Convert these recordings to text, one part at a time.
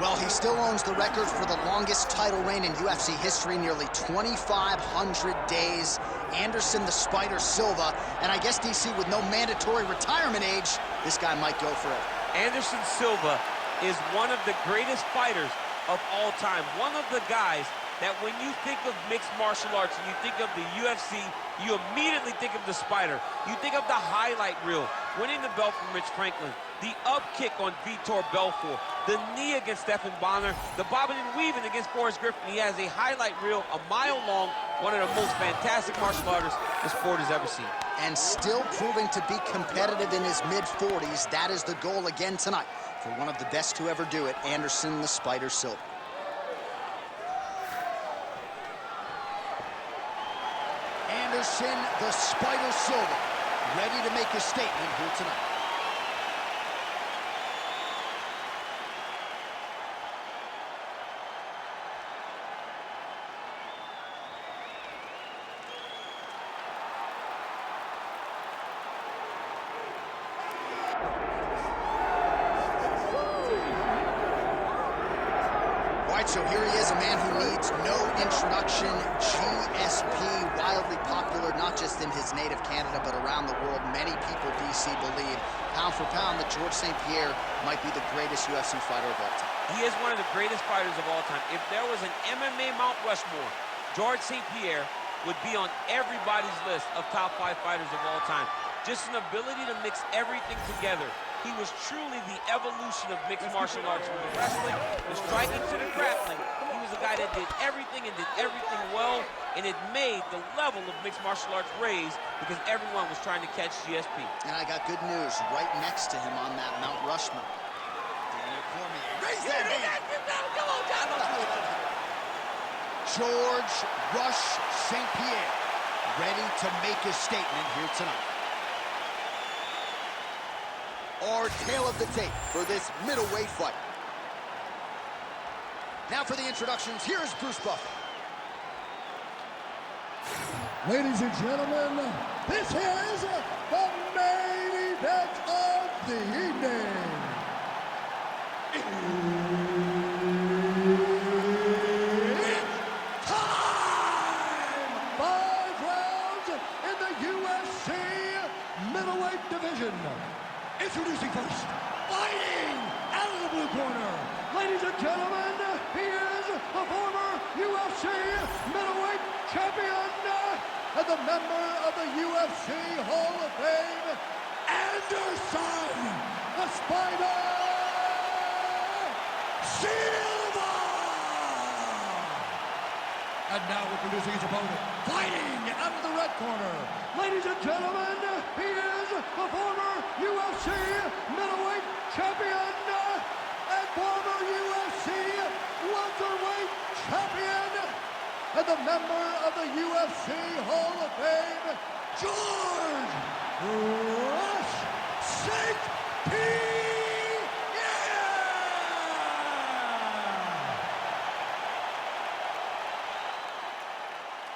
Well, he still owns the record for the longest title reign in UFC history, nearly 2,500 days. Anderson the Spider Silva, and I guess, DC, with no mandatory retirement age, this guy might go forever. Anderson Silva is one of the greatest fighters of all time. One of the guys that when you think of mixed martial arts and you think of the UFC, you immediately think of the Spider. You think of the highlight reel, winning the belt from Rich Franklin, the up kick on Vitor Belfort, the knee against Stephan Bonner, the bobbing and weaving against Forrest Griffin. He has a highlight reel a mile long, one of the most fantastic martial artists the sport has ever seen. And still proving to be competitive in his mid-40s. That is the goal again tonight for one of the best to ever do it, Anderson the Spider Silva. Anderson the Spider Silva, ready to make a statement here tonight. So here he is, a man who needs no introduction. GSP, wildly popular, not just in his native Canada, but around the world. Many people, DC, believe, pound for pound, that George St-Pierre might be the greatest UFC fighter of all time. He is one of the greatest fighters of all time. If there was an MMA Mount Rushmore, George St-Pierre would be on everybody's list of top 5 fighters of all time. Just an ability to mix everything together. He was truly the evolution of mixed martial arts, from the wrestling, the striking, to the grappling. He was a guy that did everything and did everything well, and it made the level of mixed martial arts raise because everyone was trying to catch GSP. And I got good news right next to him on that Mount Rushmore. Daniel Cormier. Raise that hand. Come on, John. George Rush St-Pierre, ready to make a statement here tonight. Our tale of the tape for this middleweight fight. Now for the introductions, here's Bruce Buffer. Ladies and gentlemen, this is the main event of the evening. It's time! 5 rounds in the UFC middleweight division. Introducing first, fighting out of the blue corner. Ladies and gentlemen, he is the former UFC middleweight champion and the member of the UFC Hall of Fame, Anderson the Spider Silva. And now introducing his opponent, fighting out of the red corner. Ladies and gentlemen, he is the former UFC middleweight champion and former UFC welterweight champion and the member of the UFC Hall of Fame, George Rush St-Pierre.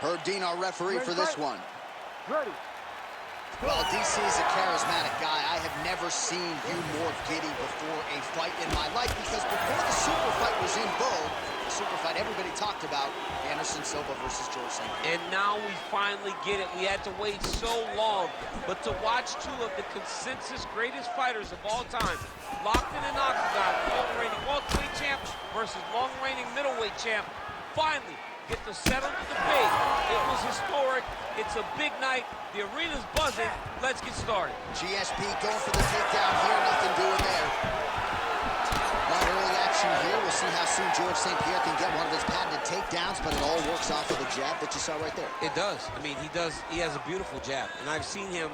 Herb Dean, our referee for this one. Ready. Well, DC is a charismatic guy. I have never seen you more giddy before a fight in my life, because before the super fight was in vogue, the super fight everybody talked about, Anderson Silva versus George St-Pierre. And now we finally get it. We had to wait so long, but to watch 2 of the consensus greatest fighters of all time, locked in an octagon, long-reigning welterweight champ versus long-reigning middleweight champ, finally get to settle the debate. It was historic. It's a big night. The arena's buzzing. Let's get started. GSP going for the takedown here. Nothing doing there. Well, early action here. We'll see how soon George St-Pierre can get one of his patented takedowns, but it all works off of the jab that you saw right there. It does. I mean, he does. He has a beautiful jab, and I've seen him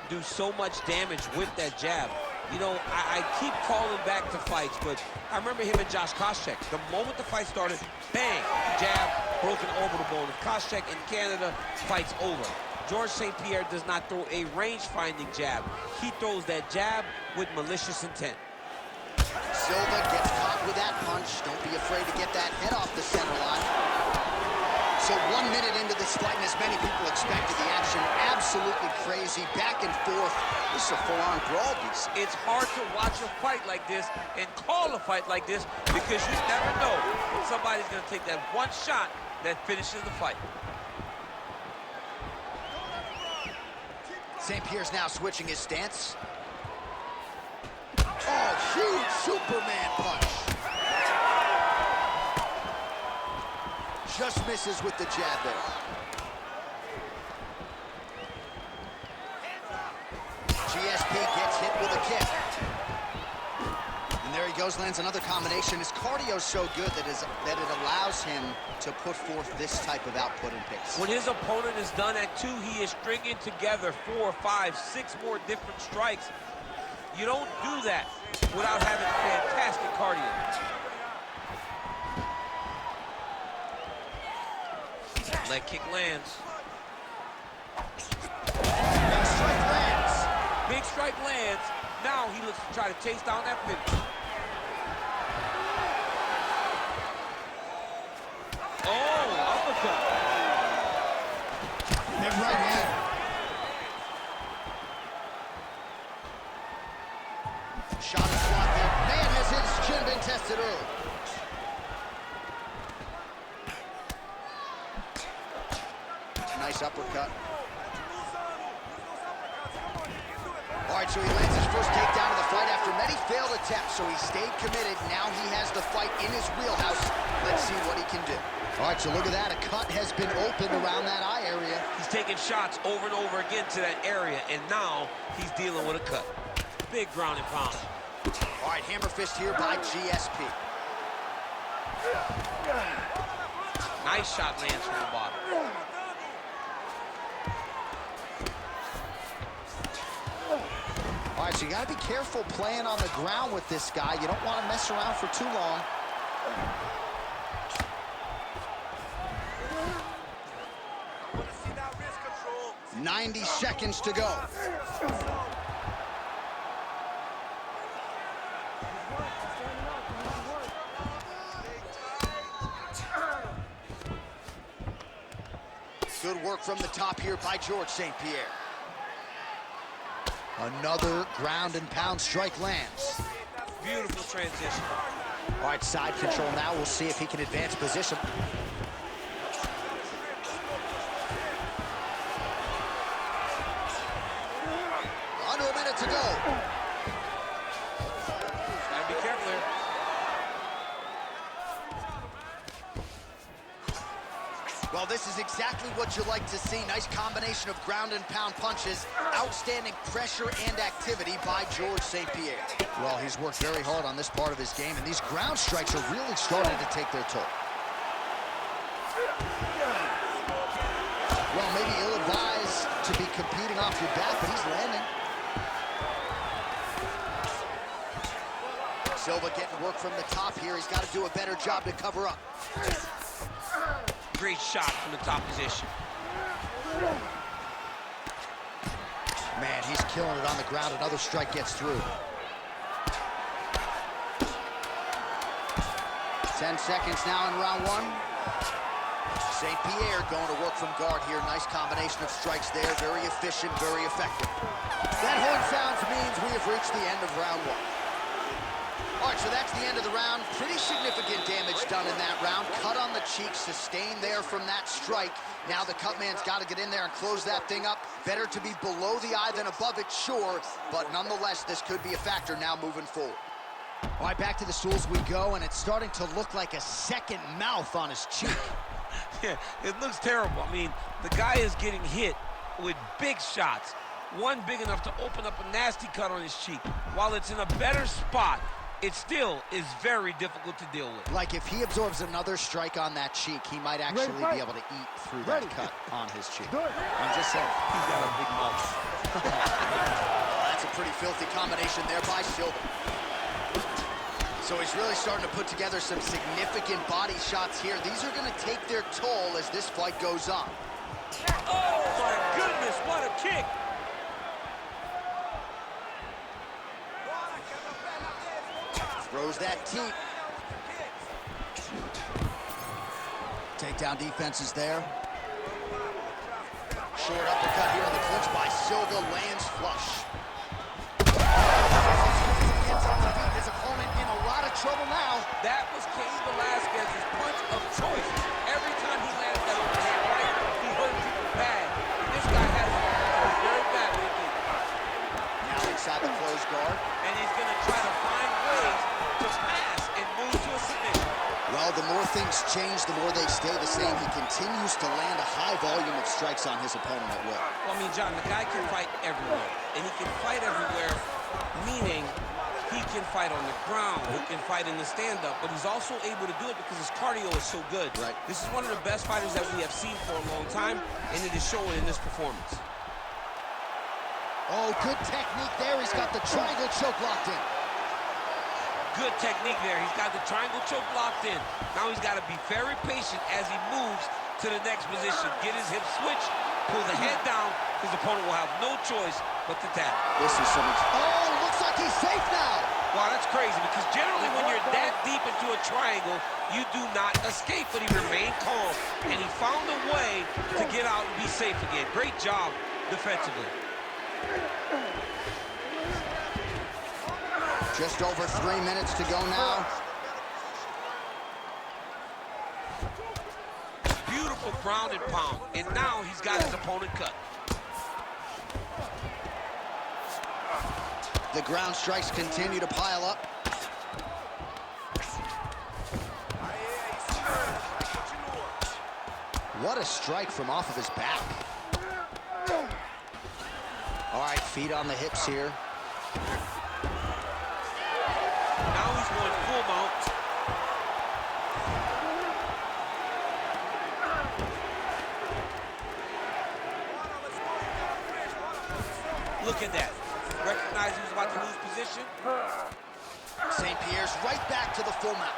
do so much damage with that jab. You know, I keep calling back to fights, but I remember him and Josh Koscheck. The moment the fight started, bang, jab, broken orbital bone. If Koscheck in Canada, fight's over. George St-Pierre does not throw a range-finding jab. He throws that jab with malicious intent. Silva gets caught with that punch. Don't be afraid to get that head off the center line. So 1 minute into this fight, and as many people expected, the action absolutely crazy, back and forth. This is a full-on brawl, DC. It's hard to watch a fight like this and call a fight like this because you never know when somebody's going to take that one shot that finishes the fight. St-Pierre's now switching his stance. Oh, huge Superman punch. Just misses with the jab there. GSP gets hit with a kick. And there he goes, lands another combination. His cardio's so good that it allows him to put forth this type of output and pace. When his opponent is done at 2, he is stringing together 4, 5, 6 more different strikes. You don't do that without having fantastic cardio. Leg kick lands. Big strike lands. Big strike lands. Now he looks to try to chase down that finish. Oh, uppercut. Big right hand. Shot and swat there. Man, has his chin been tested early. Nice uppercut. All right, so he lands his first takedown of the fight after many failed attempts, so he stayed committed. Now he has the fight in his wheelhouse. Let's see what he can do. All right, so look at that. A cut has been opened around that eye area. He's taking shots over and over again to that area, and now he's dealing with a cut. Big ground and pound. All right, hammer fist here by GSP. Nice shot lands from the bottom. All right, so you got to be careful playing on the ground with this guy. You don't want to mess around for too long. I want to see that wrist control. 90 seconds to go. Good work from the top here by George St-Pierre. Another ground and pound strike lands. Beautiful transition. All right, side control now. We'll see if he can advance position. Under a minute to go. Gotta be careful there. Well, this is exactly what you like to see. Nice combination of ground and pound punches. Outstanding pressure and activity by George St-Pierre. Well, he's worked very hard on this part of his game, and these ground strikes are really starting to take their toll. Well, maybe ill-advised to be competing off your back, but he's landing. Silva getting work from the top here. He's got to do a better job to cover up. Great shot from the top position. Man, he's killing it on the ground. Another strike gets through. 10 seconds now in round one. St-Pierre going to work from guard here. Nice combination of strikes there. Very efficient, very effective. That horn sounds means we have reached the end of round one. All right, so that's the end of the round. Pretty significant damage done in that round. Cut on the cheek, sustained there from that strike. Now the cut man's got to get in there and close that thing up. Better to be below the eye than above it, sure. But nonetheless, this could be a factor now moving forward. All right, back to the stools we go, and it's starting to look like a second mouth on his cheek. Yeah, it looks terrible. I mean, the guy is getting hit with big shots. One big enough to open up a nasty cut on his cheek. While it's in a better spot, it still is very difficult to deal with. Like if he absorbs another strike on that cheek, he might actually be able to eat through that cut on his cheek. I'm just saying. He's got a big mouth. That's a pretty filthy combination there by Silva. So he's really starting to put together some significant body shots here. These are going to take their toll as this fight goes on. Oh, my goodness, what a kick. Throws that teep. Takedown defense is there. Short uppercut here in the clinch by Silva, lands flush. His opponent in a lot of trouble now. That was Cain Velasquez's punch of choice. Every time he landed that overhand right, he hurt people bad. And this guy has it very bad with it. Now inside the closed guard. And he's going to try to find ways to pass and move to a submission. Well, the more things change, the more they stay the same. He continues to land a high volume of strikes on his opponent at will. Well, I mean, John, the guy can fight everywhere. And he can fight everywhere, meaning he can fight on the ground, he can fight in the stand-up, but he's also able to do it because his cardio is so good. Right. This is one of the best fighters that we have seen for a long time, and it is showing in this performance. Oh, good technique there. He's got the triangle choke locked in. Good technique there. He's got the triangle choke locked in. Now he's got to be very patient as he moves to the next position. Get his hip switch, pull the head down. His opponent will have no choice but to tap. This is some... Oh, looks like he's safe now. Wow, that's crazy because generally when you're that deep into a triangle, you do not escape, but he remained calm. And he found a way to get out and be safe again. Great job defensively. Just over 3 minutes to go now. Beautiful ground and pound. And now he's got his opponent cut. The ground strikes continue to pile up. What a strike from off of his back. All right, feet on the hips here. Now he's going full mount. Look at that. Recognize he was about to lose position. St-Pierre's right back to the full mount.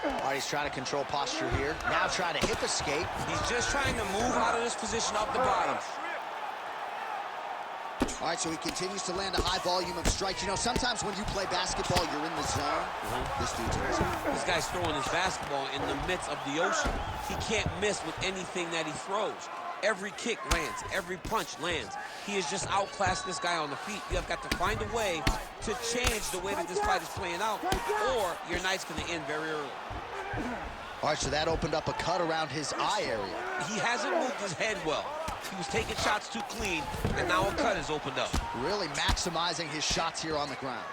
All right, he's trying to control posture here. Now trying to hip escape. He's just trying to move out of this position off the bottom. All right, so he continues to land a high volume of strikes. You know, sometimes when you play basketball, you're in the zone. This dude's in the zone. This guy's throwing his basketball in the midst of the ocean. He can't miss with anything that he throws. Every kick lands. Every punch lands. He is just outclassed this guy on the feet. You have got to find a way to change the way that this fight is playing out, or your night's going to end very early. All right, so that opened up a cut around his eye area. He hasn't moved his head well. He was taking shots too clean, and now a cut has opened up. Really maximizing his shots here on the ground.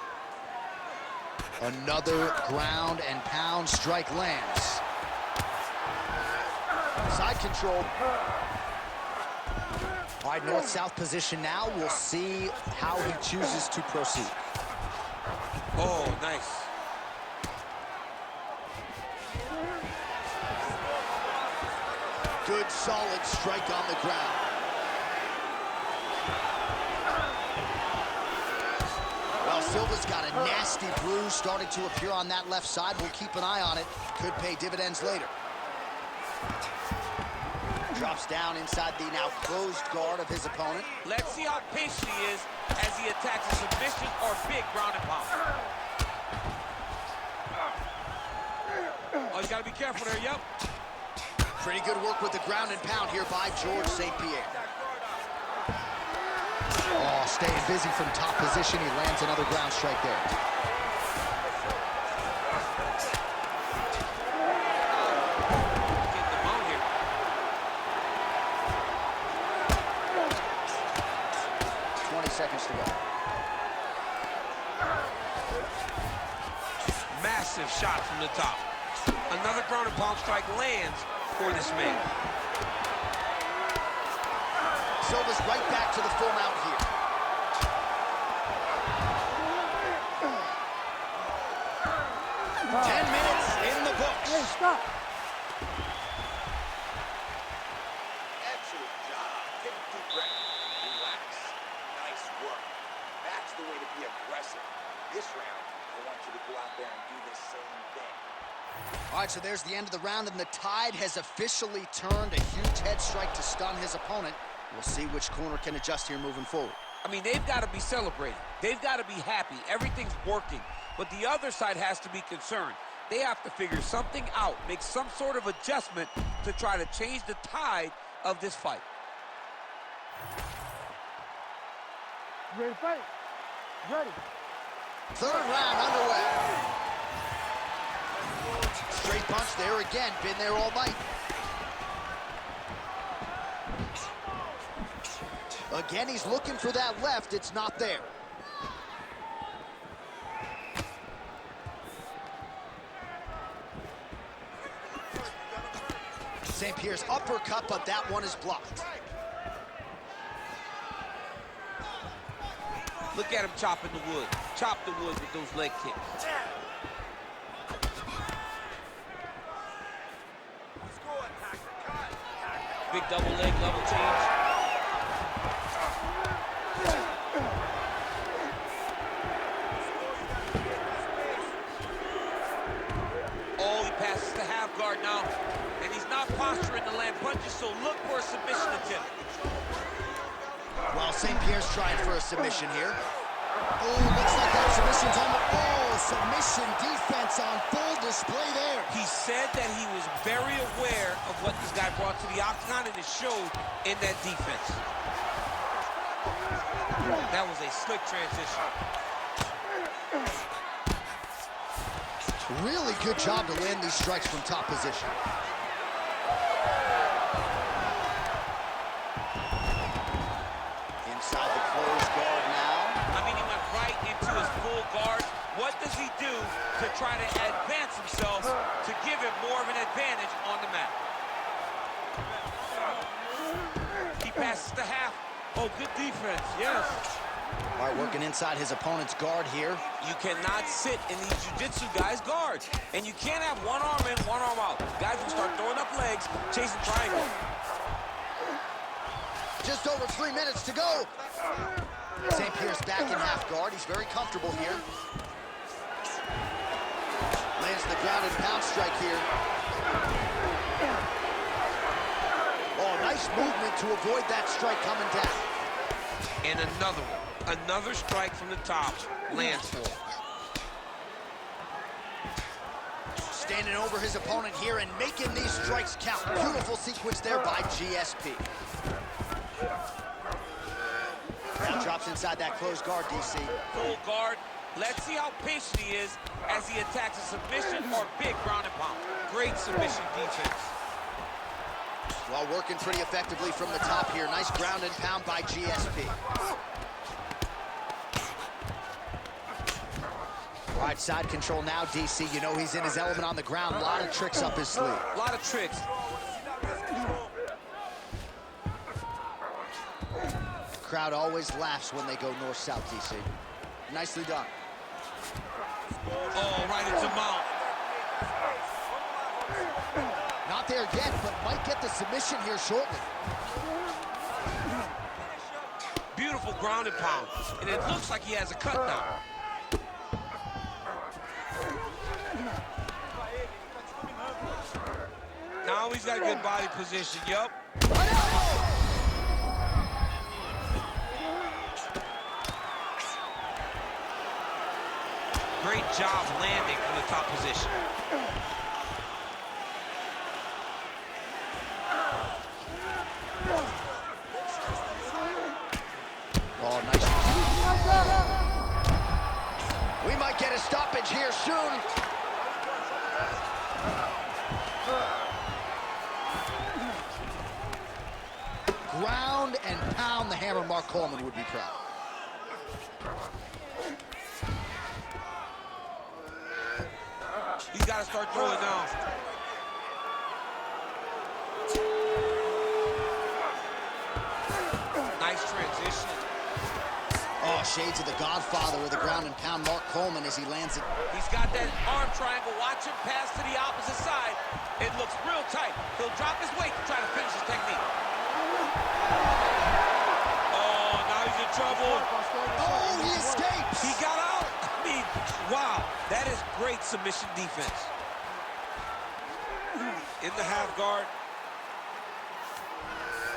Another ground and pound strike lands. Side control. All right, north-south position now. We'll see how he chooses to proceed. Oh, nice. Good, solid strike on the ground. Well, Silva's got a nasty bruise starting to appear on that left side. We'll keep an eye on it. Could pay dividends later. Drops down inside the now closed guard of his opponent. Let's see how patient he is as he attacks a submission or big ground and pound. Oh, you gotta be careful there, yep. Pretty good work with the ground and pound here by George St-Pierre. Oh, staying busy from top position. He lands another ground strike there. Get the mount here. 20 seconds to go. Massive shot from the top. Another ground and pound strike lands for this man. Silva's right back to the full mount here. Ten minutes in the books. Hey, stop. Excellent job. Take a deep breath. Relax. Nice work. That's the way to be aggressive. This round, I want you to go out there and do the same thing. All right, so there's the end of the round, and the tide has officially turned. A huge head strike to stun his opponent. We'll see which corner can adjust here moving forward. I mean, they've got to be celebrating. They've got to be happy. Everything's working. But the other side has to be concerned. They have to figure something out, make some sort of adjustment to try to change the tide of this fight. Ready to fight? Ready. Third round underway. Straight punch there again. Been there all night. Again, he's looking for that left. It's not there. St-Pierre's uppercut, but that one is blocked. Look at him chopping the wood. Chop the wood with those leg kicks. Big double leg level change. Oh, he passes the half guard now. And he's not posturing to land punches, so look for a submission attempt. Well, St-Pierre's trying for a submission here. Oh, looks like that submission's on the... Oh, submission defense on full display there. He said that he was very aware of what this guy brought to the octagon, and it showed in that defense. That was a slick transition. Really good job to land these strikes from top position. Inside the closed guard now. I mean, he went right into his full guard. What does he do to try to advance himself to give him more of an advantage on the mat? He passes the half. Oh, good defense, yes. All right, working inside his opponent's guard here. You cannot sit in these jiu-jitsu guys' guards. And you can't have one arm in, one arm out. Guys will start throwing up legs, chasing triangle. Just over 3 minutes to go. St-Pierre's back in half guard. He's very comfortable here. Lands the ground and pound strike here. Oh, nice movement to avoid that strike coming down. And another one. Another strike from the top. Lands for it. Standing over his opponent here and making these strikes count. Beautiful sequence there by GSP. Now drops inside that closed guard, DC. Full guard. Let's see how patient he is as he attacks a submission or big ground and pound. Great submission defense. Well, working pretty effectively from the top here. Nice ground and pound by GSP. All right, side control now, DC. You know he's in his element on the ground. A lot of tricks up his sleeve. A lot of tricks. Crowd always laughs when they go north-south, DC. Nicely done. Oh, right into mount. Not there yet, but might get the submission here shortly. Beautiful ground and pound. And it looks like he has a cut now. Now he's got a good body position, yup. Great job landing from the top position. Oh, nice. We might get a stoppage here soon. Ground and pound the hammer. Mark Coleman would be proud. He's got to start throwing now. Nice transition. Oh, shades of the Godfather with the ground and pound Mark Coleman as he lands it. He's got that arm triangle. Watch him pass to the opposite side. It looks real tight. He'll drop his weight to try to finish his technique. Oh, now he's in trouble. Oh, he escapes. He got out. I mean, wow. That is great submission defense. In the half guard.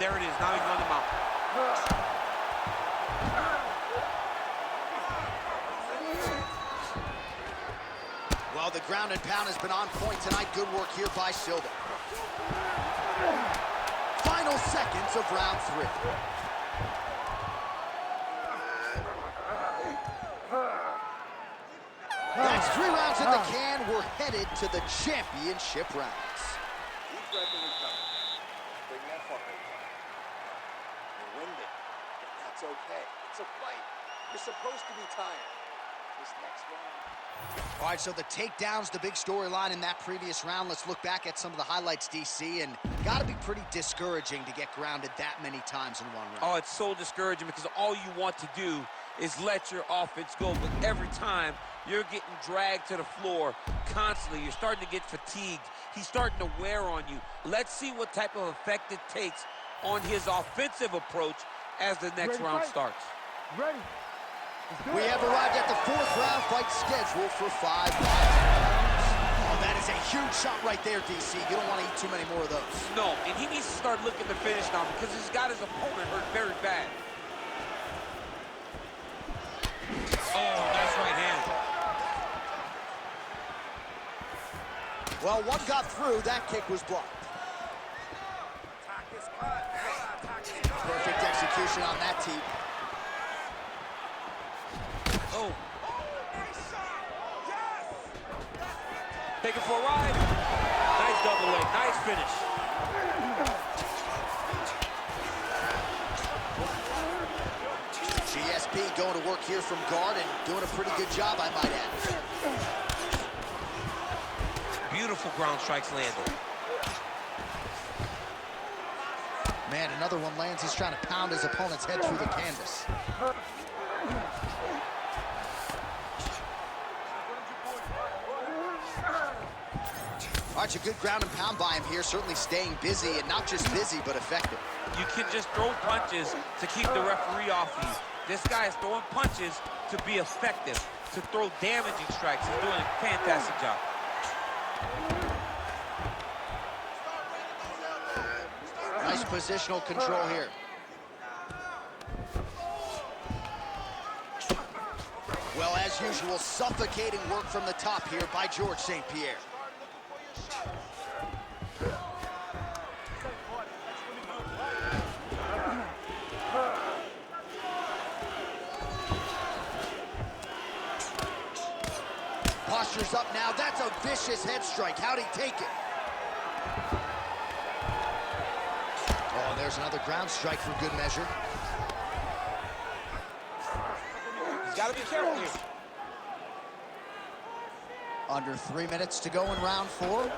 There it is. Now he's running him out. ground and pound has been on point tonight. Good work here by Silva. Final seconds of round 3. That's 3 rounds in the can. We're headed to the championship rounds. Keep repping and coming. Bring that fucker. You're winded, but that's okay. It's a fight. You're supposed to be tired. This next round. All right, so the takedown's the big storyline in that previous round. Let's look back at some of the highlights, DC, and gotta be pretty discouraging to get grounded that many times in one round. Oh, it's so discouraging because all you want to do is let your offense go, but every time you're getting dragged to the floor constantly. You're starting to get fatigued. He's starting to wear on you. Let's see what type of effect it takes on his offensive approach as the next round starts. Ready. We have arrived at the 4th round fight scheduled for 5 rounds. Oh, that is a huge shot right there, DC. You don't want to eat too many more of those. No, and he needs to start looking to finish now because he's got his opponent hurt very bad. Oh, nice right hand. Well, one got through. That kick was blocked. Perfect execution on that teep. Oh. Take it for a ride. Nice double leg. Nice finish. GSP going to work here from guard and doing a pretty good job, I might add. Beautiful ground strikes landed. Man, another one lands. He's trying to pound his opponent's head through the canvas. All right, a good ground and pound by him here, certainly staying busy, and not just busy, but effective. You can just throw punches to keep the referee off you. This guy is throwing punches to be effective, to throw damaging strikes. He's doing a fantastic job. Nice positional control here. Well, as usual, suffocating work from the top here by George St-Pierre. Posture's up now. That's a vicious head strike. How'd he take it? Oh, there's another ground strike for good measure. He's got to be careful here. Under 3 minutes to go in round 4.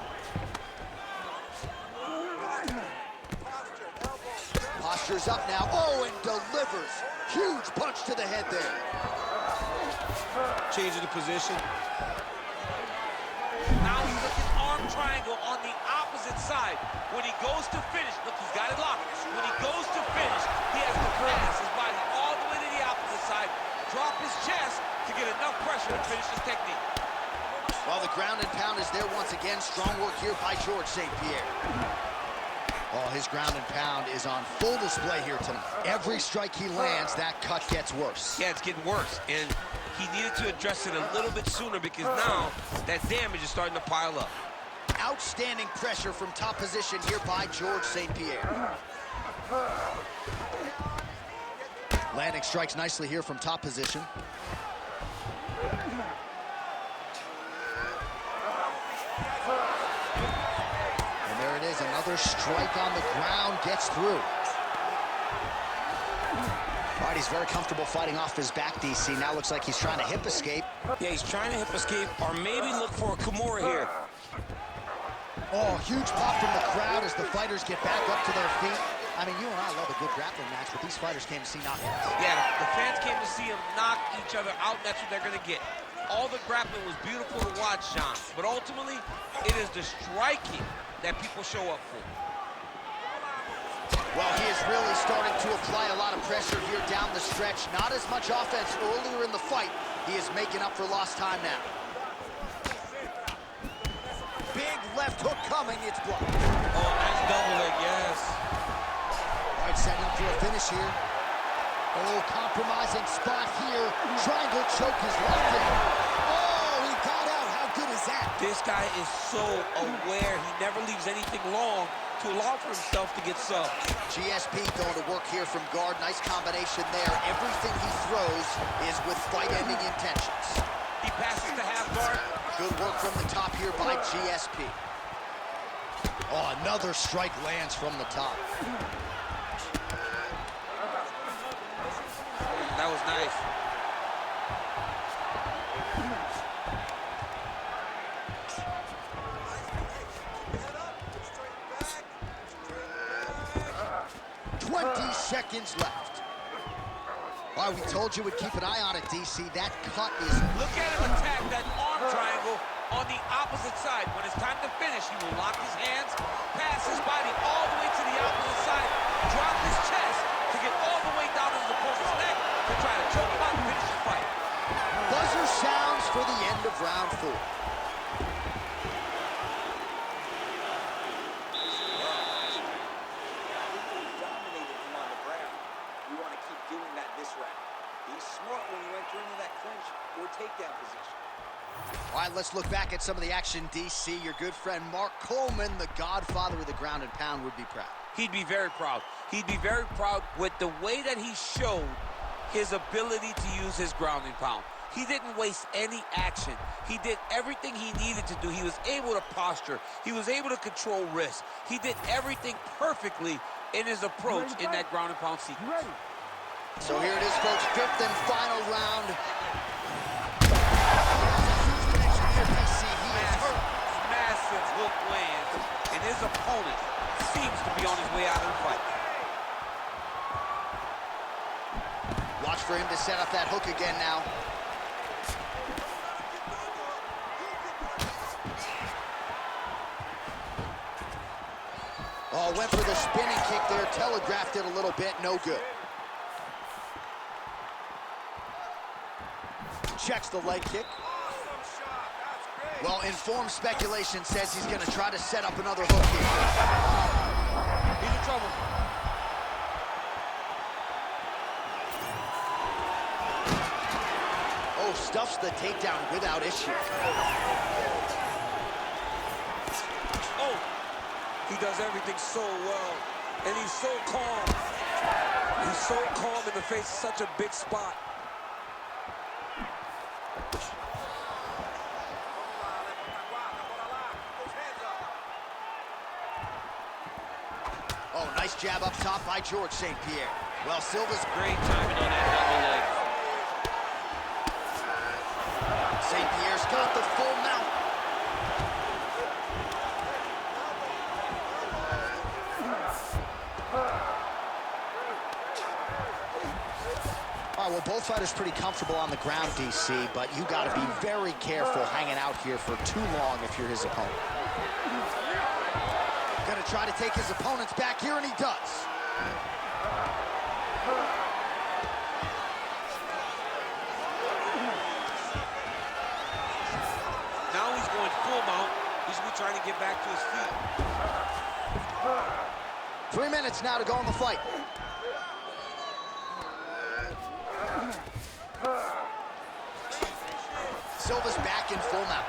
Posture's up now. Oh, and delivers. Huge punch to the head there. Changing the position. Now he's looking arm triangle on the opposite side. When he goes to finish, look, he's got it locked. When he goes to finish, he has to pass his body all the way to the opposite side, drop his chest to get enough pressure to finish his technique. Well, the ground and pound is there once again. Strong work here by George St-Pierre. Oh, his ground and pound is on full display here tonight. Every strike he lands, that cut gets worse. Yeah, it's getting worse, and he needed to address it a little bit sooner because now that damage is starting to pile up. Outstanding pressure from top position here by George St-Pierre. Landing strikes nicely here from top position. And there it is, another strike on the ground, gets through. All right, he's very comfortable fighting off his back, DC. Now looks like he's trying to hip escape. Yeah, he's trying to hip escape or maybe look for a Kimura here. Oh, huge pop from the crowd as the fighters get back up to their feet. I mean, you and I love a good grappling match, but these fighters came to see knockouts. Yeah, the fans came to see them knock each other out, and that's what they're going to get. All the grappling was beautiful to watch, Sean, but ultimately, it is the striking that people show up for. Well, he is really starting to apply a lot of pressure here down the stretch. Not as much offense earlier in the fight. He is making up for lost time now. Big left hook coming, it's blocked. Oh, nice double leg, yes. All right, setting up for a finish here. Oh, compromising spot here. Triangle choke is locked in. Oh, he got out. How good is exact. This guy is so aware. He never leaves anything long to allow for himself to get subbed. GSP going to work here from guard. Nice combination there. Everything he throws is with fight-ending intentions. He passes to half guard. Good work from the top here by GSP. Oh, another strike lands from the top. That was nice. Seconds left. All right, we told you we'd keep an eye on it, DC. That cut is... Look at him attack that arm triangle on the opposite side. When it's time to finish, he will lock his hands, pass his body all the way to the opposite side, drop his chest to get all the way down to his opponent's neck to try to choke him out and finish the fight. Buzzer sounds for the end of round 4. Takedown position. All right, let's look back at some of the action, DC. Your good friend Mark Coleman, the godfather of the ground and pound, would be proud. He'd be very proud. He'd be very proud with the way that he showed his ability to use his ground and pound. He didn't waste any action. He did everything he needed to do. He was able to posture. He was able to control wrist. He did everything perfectly in his approach in that ground and pound sequence. So here it is, folks, 5th and final round. Massive hook lands, and his opponent seems to be on his way out of the fight. Watch for him to set up that hook again now. Oh, went for the spinning kick there, telegraphed it a little bit, no good. Checks the leg kick. Well, informed speculation says he's going to try to set up another hook here. He's in trouble. Oh, stuffs the takedown without issue. Oh, he does everything so well, and he's so calm. He's so calm in the face of such a big spot. Oh, nice jab up top by George St-Pierre. Well, Silva's Great timing on that double leg. St-Pierre's got the full mount. All right, well, both fighters pretty comfortable on the ground, DC, but you got to be very careful hanging out here for too long if you're his opponent. Gonna try to take his opponents back here, and he does. Now he's going full mount. He's going to be trying to get back to his feet. 3 minutes now to go in the fight. Silva's back in full mount.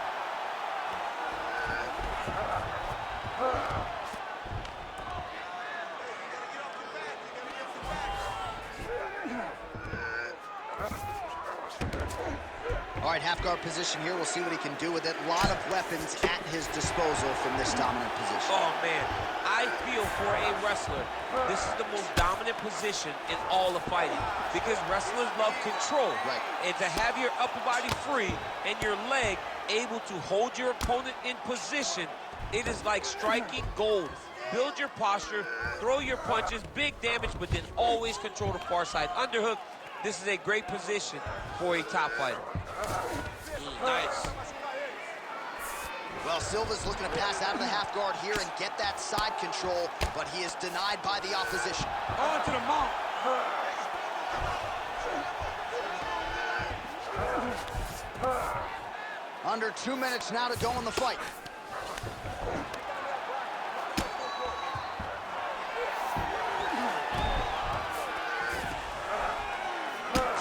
All right, half guard position here. We'll see what he can do with it. A lot of weapons at his disposal from this dominant position. Oh, man. I feel for a wrestler, this is the most dominant position in all of fighting because wrestlers love control. Right. And to have your upper body free and your leg able to hold your opponent in position, it is like striking gold. Build your posture, throw your punches, big damage, but then always control the far side underhook. This is a great position for a top fighter. Nice. Well, Silva's looking to pass out of the half guard here and get that side control, but he is denied by the opposition. On to the mount. Under 2 minutes now to go in the fight.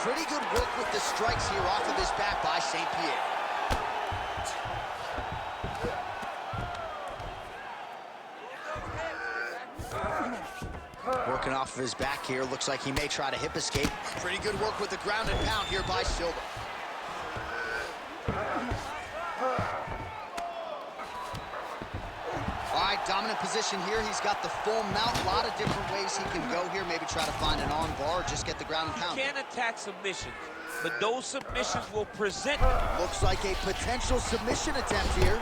Pretty good work with the strikes here off of his back by St-Pierre. Working off of his back here. Looks like he may try to hip escape. Pretty good work with the ground and pound here by Silva. All right, dominant position here. He's got the full mount. A lot of different ways he can go here. Maybe try to find an arm bar or just get the ground and pound. You can't attack submissions, but those submissions will present. Looks like a potential submission attempt here.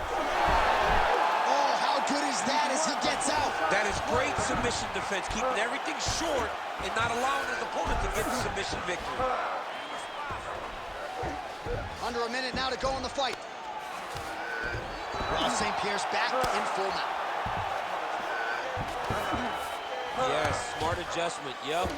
Oh, how good is that as he gets out? That is great submission defense, keeping everything short and not allowing his opponent to get the submission victory. Under a minute now to go in the fight. Well, St-Pierre's back in full mount. Yes, smart adjustment, yep.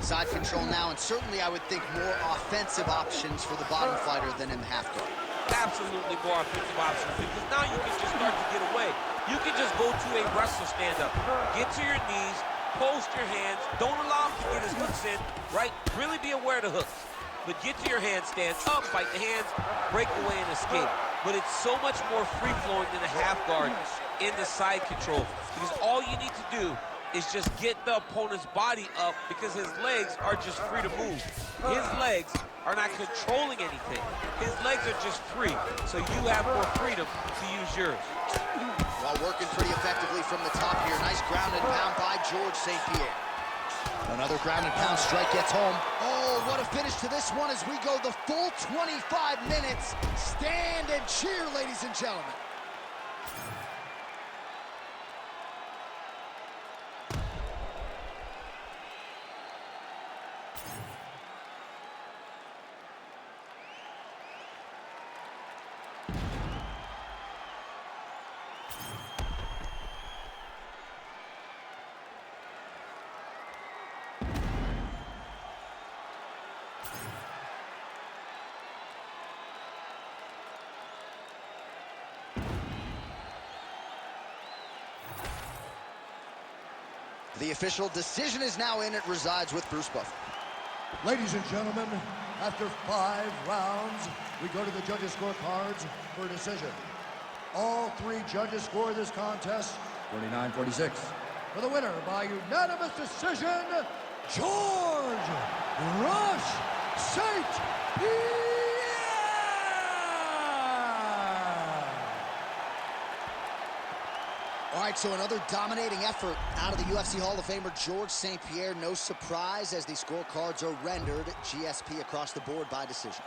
Side control now, and certainly I would think more offensive options for the bottom fighter than in the half guard. Absolutely more offensive options, because now you can just start to get away. You can just go to a wrestler stand-up. Get to your knees, post your hands, don't allow him to get his hooks in, right? Really be aware of the hooks. But get to your handstand, up, fight the hands, break away and escape. But it's so much more free-flowing than a half guard in the side control, because all you need to do is just get the opponent's body up, because his legs are just free to move. His legs are not controlling anything. His legs are just free, so you have more freedom to use yours. While working pretty effectively from the top here. Nice ground and pound by George St-Pierre. Another ground and pound strike gets home. Oh, what a finish to this one as we go the full 25 minutes. Stand and cheer, ladies and gentlemen. The official decision is now in. It resides with Bruce Buffer. Ladies and gentlemen, after 5 rounds, we go to the judges' scorecards for a decision. All 3 judges score this contest 49-46. For the winner by unanimous decision, George Rush St-Pierre! All right, so another dominating effort out of the UFC Hall of Famer George St-Pierre. No surprise as the scorecards are rendered GSP across the board by decision.